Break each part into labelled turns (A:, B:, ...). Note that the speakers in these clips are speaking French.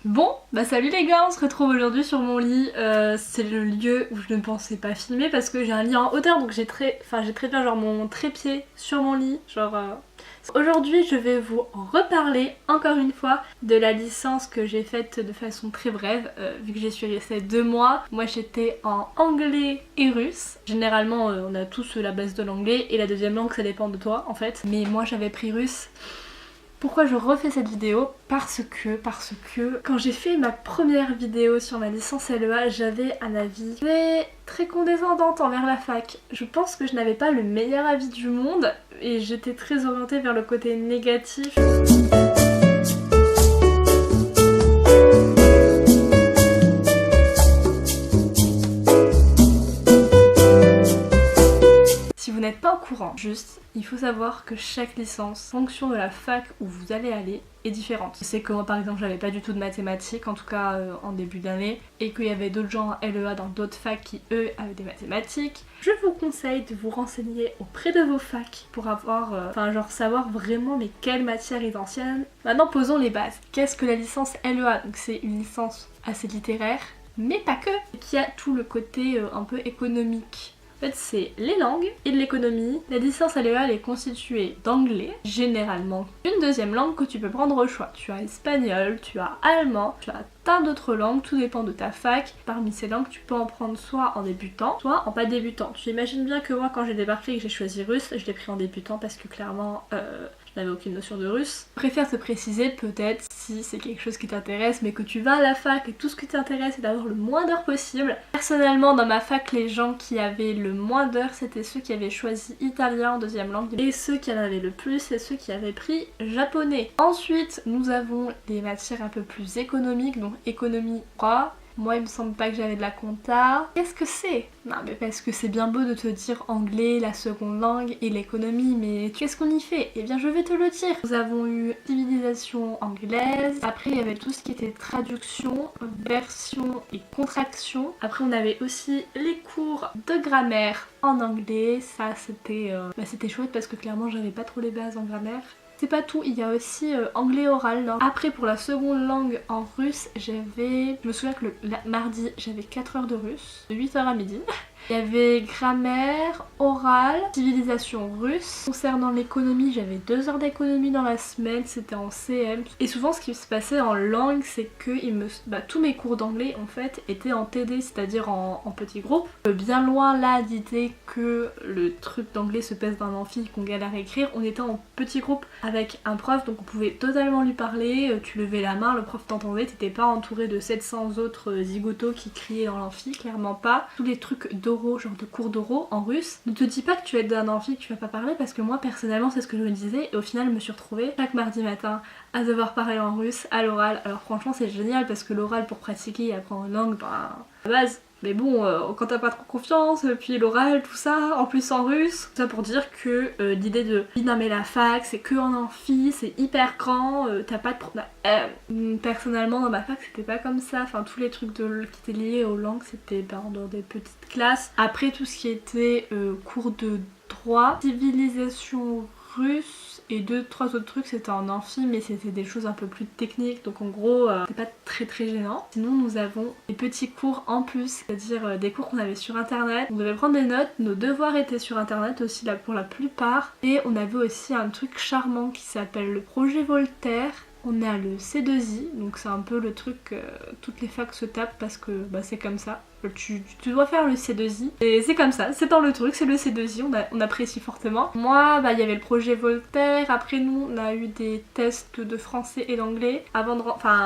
A: Bon, bah salut les gars, on se retrouve aujourd'hui sur mon lit. C'est le lieu où je ne pensais pas filmer parce que j'ai un lit en hauteur, donc j'ai très bien genre mon trépied sur mon lit. Aujourd'hui je vais vous reparler encore une fois de la licence que j'ai faite de façon très brève, vu que j'y suis restée 2 mois. Moi j'étais en anglais et russe. Généralement on a tous la base de l'anglais et la deuxième langue ça dépend de toi en fait. Mais moi j'avais pris russe. Pourquoi je refais cette vidéo? Parce que quand j'ai fait ma première vidéo sur ma licence LEA, j'avais un avis très condescendant envers la fac. Je pense que je n'avais pas le meilleur avis du monde et j'étais très orientée vers le côté négatif. Si vous n'êtes pas au courant, juste, il faut savoir que chaque licence, en fonction de la fac où vous allez aller, est différente. Je sais que moi par exemple j'avais pas du tout de mathématiques, en tout cas en début d'année, et qu'il y avait d'autres gens en LEA dans d'autres facs qui eux avaient des mathématiques. Je vous conseille de vous renseigner auprès de vos facs pour avoir, savoir vraiment mais quelle matière est ancienne. Maintenant posons les bases. Qu'est-ce que la licence LEA? Donc c'est une licence assez littéraire, mais pas que, qui a tout le côté un peu économique. En fait, c'est les langues et de l'économie. La licence LEA elle est constituée d'anglais, généralement. Une deuxième langue que tu peux prendre au choix. Tu as espagnol, tu as allemand, tu as tas d'autres langues, tout dépend de ta fac. Parmi ces langues, tu peux en prendre soit en débutant, soit en pas débutant. Tu imagines bien que moi, quand j'ai débarqué et que j'ai choisi russe, je l'ai pris en débutant parce que clairement, je n'avais aucune notion de russe. Je préfère te préciser peut-être si c'est quelque chose qui t'intéresse, mais que tu vas à la fac et tout ce qui t'intéresse est d'avoir le moins d'heures possible. Personnellement, dans ma fac, les gens qui avaient le moins d'heures, c'était ceux qui avaient choisi italien en deuxième langue. Et ceux qui en avaient le plus, c'est ceux qui avaient pris japonais. Ensuite, nous avons les matières un peu plus économiques, donc économie 3. Moi, il me semble pas que j'avais de la compta. Qu'est-ce que c'est? Non, mais parce que c'est bien beau de te dire anglais, la seconde langue et l'économie, mais qu'est-ce qu'on y fait? Eh bien, je vais te le dire. Nous avons eu civilisation anglaise. Après, il y avait tout ce qui était traduction, version et contraction. Après, on avait aussi les cours de grammaire en anglais. Ça, c'était chouette parce que clairement, j'avais pas trop les bases en grammaire. C'est pas tout, il y a aussi anglais oral. Non. Après pour la seconde langue en russe, je me souviens que le mardi j'avais 4 heures de russe, de 8h à midi. Il y avait grammaire, oral, civilisation russe. Concernant l'économie, j'avais 2 heures d'économie dans la semaine, c'était en CM. Et souvent ce qui se passait en langue, c'est que tous mes cours d'anglais en fait étaient en TD, c'est-à-dire en petits groupes. Bien loin là d'idée que le truc d'anglais se passe dans un amphi, qu'on galère à écrire, on était en petits groupes avec un prof, donc on pouvait totalement lui parler, tu levais la main, le prof t'entendait, t'étais pas entouré de 700 autres zigotos qui criaient dans l'amphi, clairement pas. Tous les trucs d'oraux, genre de cours d'oraux en russe, ne te dis pas que tu vas être dans un amphi, que tu vas pas parler, parce que moi personnellement c'est ce que je me disais, et au final je me suis retrouvée chaque mardi matin à devoir parler en russe à l'oral. Alors franchement c'est génial parce que l'oral pour pratiquer et apprendre une langue, à la base. Mais bon, quand t'as pas trop confiance, puis l'oral, tout ça, en plus en russe. Tout ça pour dire que l'idée de non mais la fac, c'est que en amphi, c'est hyper grand, t'as pas de personnellement, dans ma fac, c'était pas comme ça. Enfin, tous les trucs qui étaient liés aux langues, c'était dans des petites classes. Après, tout ce qui était cours de droit, civilisation russe, et 2-3 autres trucs c'était en amphi, mais c'était des choses un peu plus techniques, donc en gros c'est pas très gênant. Sinon nous avons des petits cours en plus, c'est-à-dire des cours qu'on avait sur internet, on devait prendre des notes, nos devoirs étaient sur internet aussi là pour la plupart, et on avait aussi un truc charmant qui s'appelle le projet Voltaire. On a le C2I, donc c'est un peu le truc que toutes les facs se tapent parce que c'est comme ça. Tu dois faire le C2I et c'est comme ça, c'est dans le truc, c'est le C2I, on apprécie fortement. Moi, il y avait le projet Voltaire, après nous on a eu des tests de français et d'anglais avant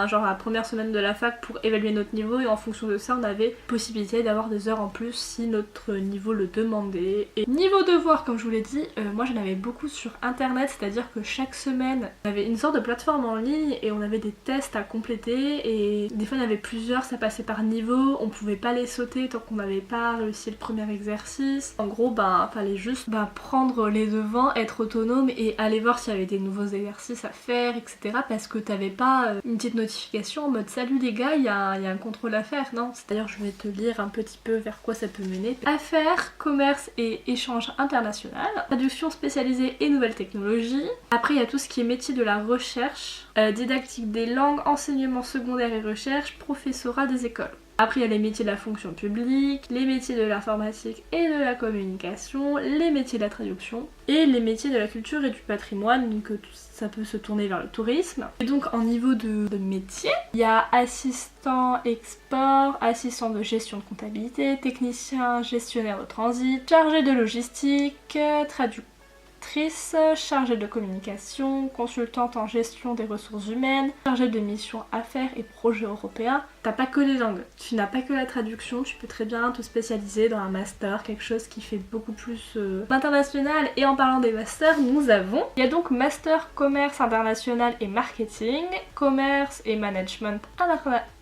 A: genre la première semaine de la fac pour évaluer notre niveau, et en fonction de ça on avait possibilité d'avoir des heures en plus si notre niveau le demandait. Et niveau devoir, comme je vous l'ai dit, moi j'en avais beaucoup sur internet, c'est-à-dire que chaque semaine on avait une sorte de plateforme en ligne et on avait des tests à compléter, et des fois il y en avait plusieurs, ça passait par niveau, on pouvait pas les sauter tant qu'on n'avait pas réussi le premier exercice. En gros, fallait juste prendre les devants, être autonome et aller voir s'il y avait des nouveaux exercices à faire, etc. Parce que t'avais pas une petite notification en mode salut les gars, il y a un contrôle à faire, non? D'ailleurs, je vais te lire un petit peu vers quoi ça peut mener. Affaires, commerce et échange international, traduction spécialisée et nouvelles technologies. Après, il y a tout ce qui est métier de la recherche, didactique des langues, enseignement secondaire et recherche, professorat des écoles. Après, il y a les métiers de la fonction publique, les métiers de l'informatique et de la communication, les métiers de la traduction et les métiers de la culture et du patrimoine, donc ça peut se tourner vers le tourisme. Et donc en niveau de métier, il y a assistant export, assistant de gestion de comptabilité, technicien gestionnaire de transit, chargé de logistique, traductrice, chargée de communication, consultante en gestion des ressources humaines, chargée de mission affaires et projets européens. T'as pas que les langues, tu n'as pas que la traduction, tu peux très bien te spécialiser dans un master, quelque chose qui fait beaucoup plus international. Et en parlant des masters, il y a donc master commerce international et marketing, commerce et management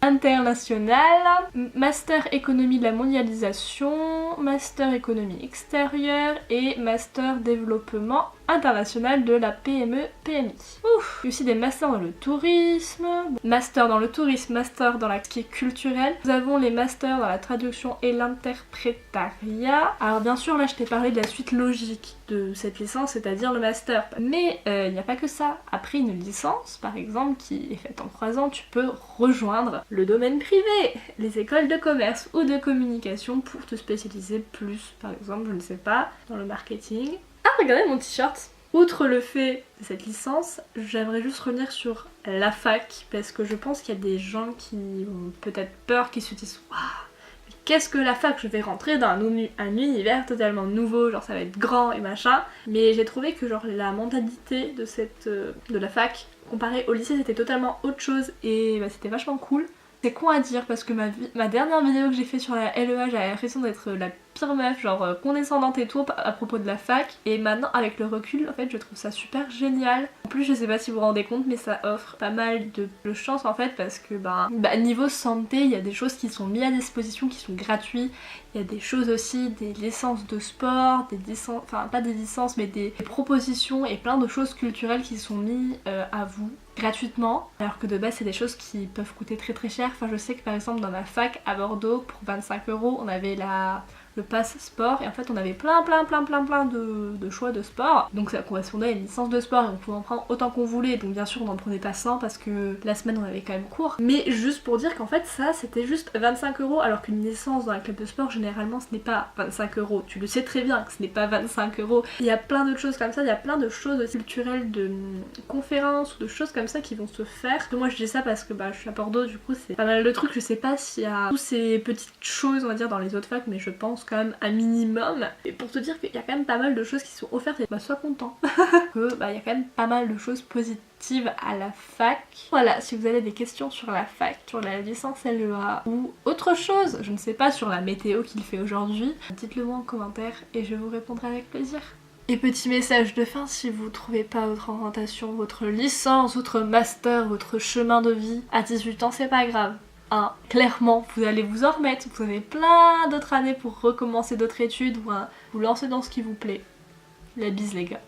A: international, master économie de la mondialisation, master économie extérieure et master développement international de la PME-PMI. Ouf. Il y a aussi des masters dans le tourisme, master dans le tourisme, master dans la qui est culturelle. Nous avons les masters dans la traduction et l'interprétariat. Alors bien sûr là je t'ai parlé de la suite logique de cette licence, c'est-à-dire le master. Mais il n'y a pas que ça. Après une licence par exemple qui est faite en 3 ans, tu peux rejoindre le domaine privé, les écoles de commerce ou de communication pour te spécialiser plus, par exemple, je ne sais pas, dans le marketing. Ah, regardez mon t-shirt! Outre le fait de cette licence, j'aimerais juste revenir sur la fac, parce que je pense qu'il y a des gens qui ont peut-être peur, qui se disent waouh, mais qu'est-ce que la fac? Je vais rentrer dans un univers totalement nouveau, genre ça va être grand et machin. Mais j'ai trouvé que genre la mentalité de la fac, comparée au lycée, c'était totalement autre chose et c'était vachement cool. C'est con à dire parce que ma dernière vidéo que j'ai fait sur la LEA, j'avais l'impression d'être la pire meuf, genre condescendante et tout à propos de la fac. Et maintenant avec le recul, en fait je trouve ça super génial. En plus je sais pas si vous vous rendez compte mais ça offre pas mal de chance en fait parce que niveau santé il y a des choses qui sont mises à disposition qui sont gratuites. Il y a des choses aussi, des licences de sport, des licences, enfin pas des licences mais des propositions et plein de choses culturelles qui sont mises à vous gratuitement, alors que de base c'est des choses qui peuvent coûter très très cher. Enfin je sais que par exemple dans ma fac à Bordeaux pour 25 € on avait le pass sport et en fait on avait plein de choix de sport, donc ça correspondait à une licence de sport et on pouvait en prendre autant qu'on voulait, donc bien sûr on n'en prenait pas 100 parce que la semaine on avait quand même cours, mais juste pour dire qu'en fait ça c'était juste 25 € alors qu'une licence dans un club de sport généralement ce n'est pas 25 €, tu le sais très bien que ce n'est pas 25 €. Il y a plein d'autres choses comme ça, il y a plein de choses culturelles, de conférences ou de choses comme ça qui vont se faire. Moi je dis ça parce que je suis à Bordeaux, du coup c'est pas mal de trucs, je sais pas s'il y a toutes ces petites choses on va dire dans les autres facs mais je pense quand même un minimum. Et pour te dire qu'il y a quand même pas mal de choses qui sont offertes et sois content que il y a quand même pas mal de choses positives à la fac. Voilà, si vous avez des questions sur la fac, sur la licence LEA ou autre chose, je ne sais pas, sur la météo qu'il fait aujourd'hui, dites-le moi en commentaire et je vous répondrai avec plaisir. Et petit message de fin, si vous trouvez pas votre orientation, votre licence, votre master, votre chemin de vie à 18 ans, c'est pas grave. Clairement, vous allez vous en remettre, vous avez plein d'autres années pour recommencer d'autres études ou vous lancer dans ce qui vous plaît. La bise les gars.